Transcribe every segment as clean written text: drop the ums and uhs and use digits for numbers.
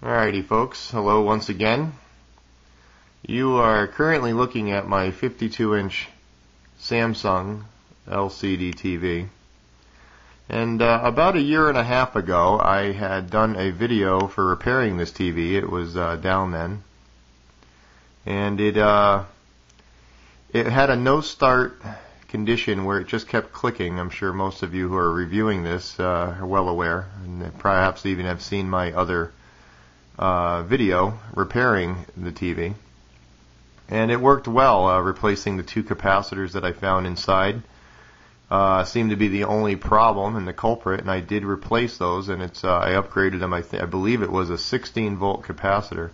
Alrighty folks, hello once again. You are currently looking at my 52-inch Samsung LCD TV. And about a year and a half ago I had done a video for repairing this TV. It was down then. And it had a no start condition where it just kept clicking. I'm sure most of you who are reviewing this are well aware, and perhaps even have seen my other video repairing the TV. And it worked well, replacing the two capacitors that I found inside. Seemed to be the only problem and the culprit, and I did replace those, and I upgraded them. I believe it was a 16 volt capacitor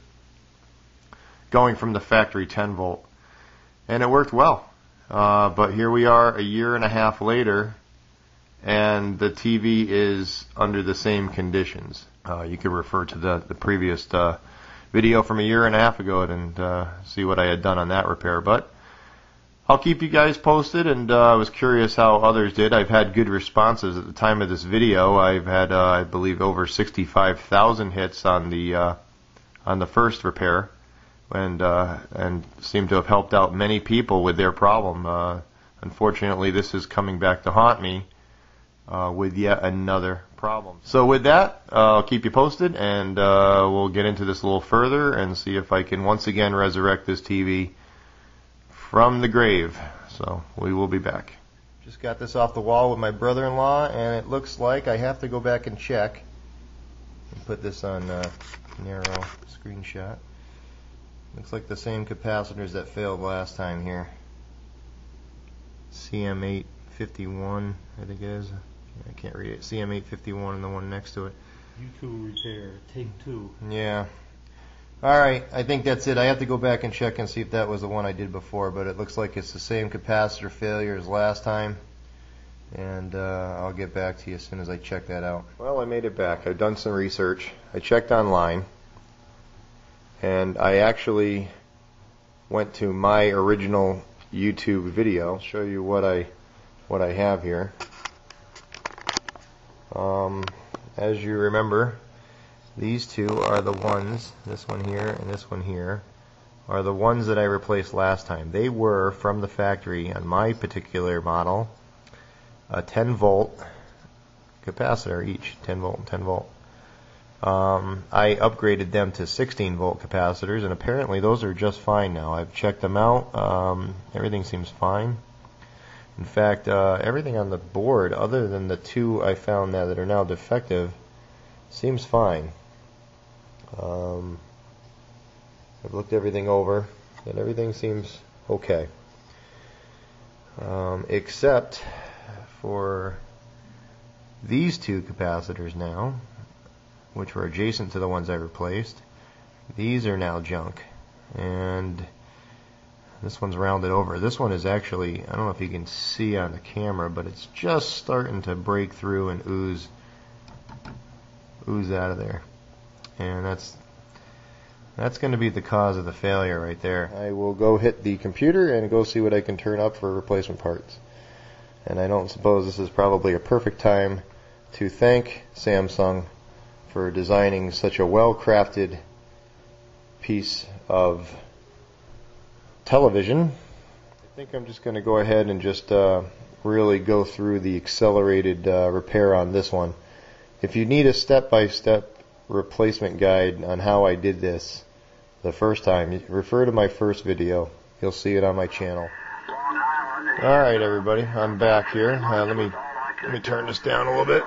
going from the factory 10 volt, and it worked well. But here we are a year and a half later, and the TV is under the same conditions. You can refer to the previous video from a year and a half ago and see what I had done on that repair. But I'll keep you guys posted, and I was curious how others did. I've had good responses at the time of this video. I've had, I believe, over 65,000 hits on the first repair, and seem to have helped out many people with their problem. Unfortunately, this is coming back to haunt me with yet another problem. So with that, I'll keep you posted, and we'll get into this a little further and see if I can once again resurrect this TV from the grave. So we will be back. Just got this off the wall with my brother-in-law, and it looks like I have to go back and check and put this on narrow screenshot. Looks like the same capacitors that failed last time here. CM851, I think it is. I can't read it. CM851 and the one next to it. U2 repair, take 2. Yeah. Alright, I think that's it. I have to go back and check and see if that was the one I did before, but it looks like it's the same capacitor failure as last time. And I'll get back to you as soon as I check that out. Well, I made it back. I've done some research. I checked online, and I actually went to my original YouTube video. I'll show you what I have here. As you remember, these two are the ones, this one here and this one here, are the ones that I replaced last time. They were from the factory on my particular model, a 10 volt capacitor each, 10 volt and 10 volt. I upgraded them to 16 volt capacitors, and apparently those are just fine now. I've checked them out. Everything seems fine. In fact, everything on the board, other than the two I found that are now defective, seems fine. I've looked everything over, and everything seems okay. Except for these two capacitors now, which were adjacent to the ones I replaced. These are now junk, and this one's rounded over. This one is actually, I don't know if you can see on the camera, but it's just starting to break through and ooze out of there. And that's going to be the cause of the failure right there. I will go hit the computer and go see what I can turn up for replacement parts. And I don't suppose this is probably a perfect time to thank Samsung for designing such a well-crafted piece of television. I think I'm just going to go ahead and just really go through the accelerated repair on this one. If you need a step-by-step replacement guide on how I did this the first time, refer to my first video. You'll see it on my channel. Alright everybody, I'm back here. Let me turn this down a little bit.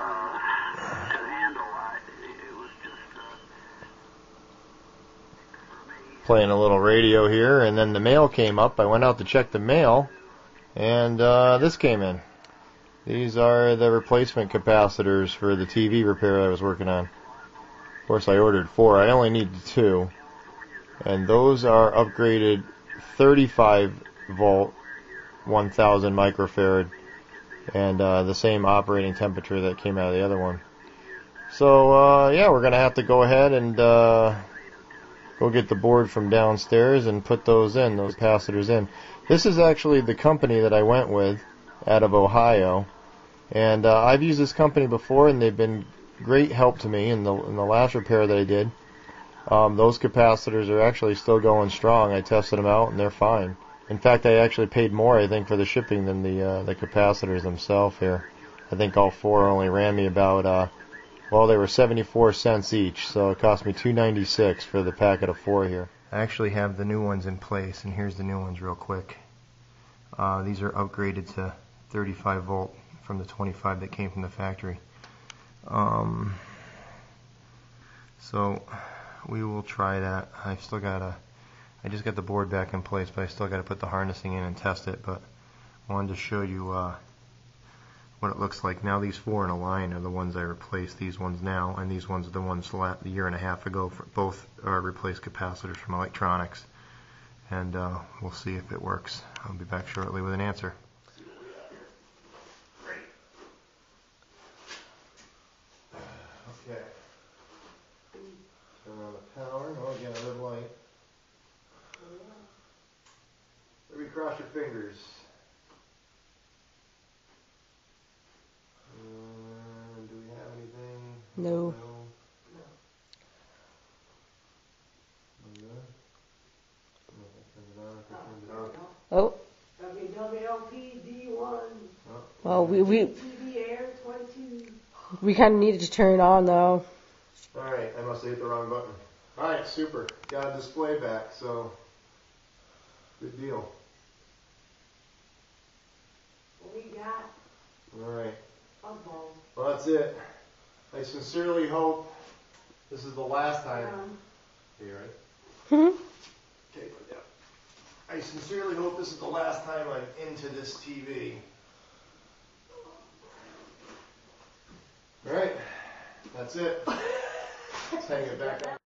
Playing a little radio here, and then the mail came up. I went out to check the mail, and this came in. These are the replacement capacitors for the TV repair I was working on. Of course, I ordered 4. I only needed 2, and those are upgraded 35 volt 1000 microfarad, and the same operating temperature that came out of the other one. So yeah, we're gonna have to go ahead and go get the board from downstairs and put those capacitors in. This is actually the company that I went with out of Ohio, and I've used this company before, and they've been great help to me in the last repair that I did. Those capacitors are actually still going strong. I tested them out and they're fine. In fact, I actually paid more, I think, for the shipping than the capacitors themselves here. I think all four only ran me about, well, they were 74 cents each, so it cost me $2.96 for the packet of four here. I actually have the new ones in place, and here's the new ones real quick. These are upgraded to 35 volt from the 25 that came from the factory. So we will try that. I just got the board back in place, but I still got to put the harnessing in and test it. But I wanted to show you what it looks like. Now these four in a line are the ones I replaced. These ones now, and these ones are the ones a year and a half ago. For both replaced capacitors from electronics, and we'll see if it works. I'll be back shortly with an answer. Okay. Turn on the power. Oh, again, a red light. Maybe cross your fingers. Do we have anything? No. Oh. WLPD1. Well, TV Air 22. we kind of needed to turn it on though. Alright, I must have hit the wrong button. Alright, super. Got a display back, so good deal. We got Alright. a ball. Well, that's it. I sincerely hope this is the last time. Are you ready? Okay, put it down. I sincerely hope this is the last time I'm into this TV. Alright, that's it. Let's hang it back up.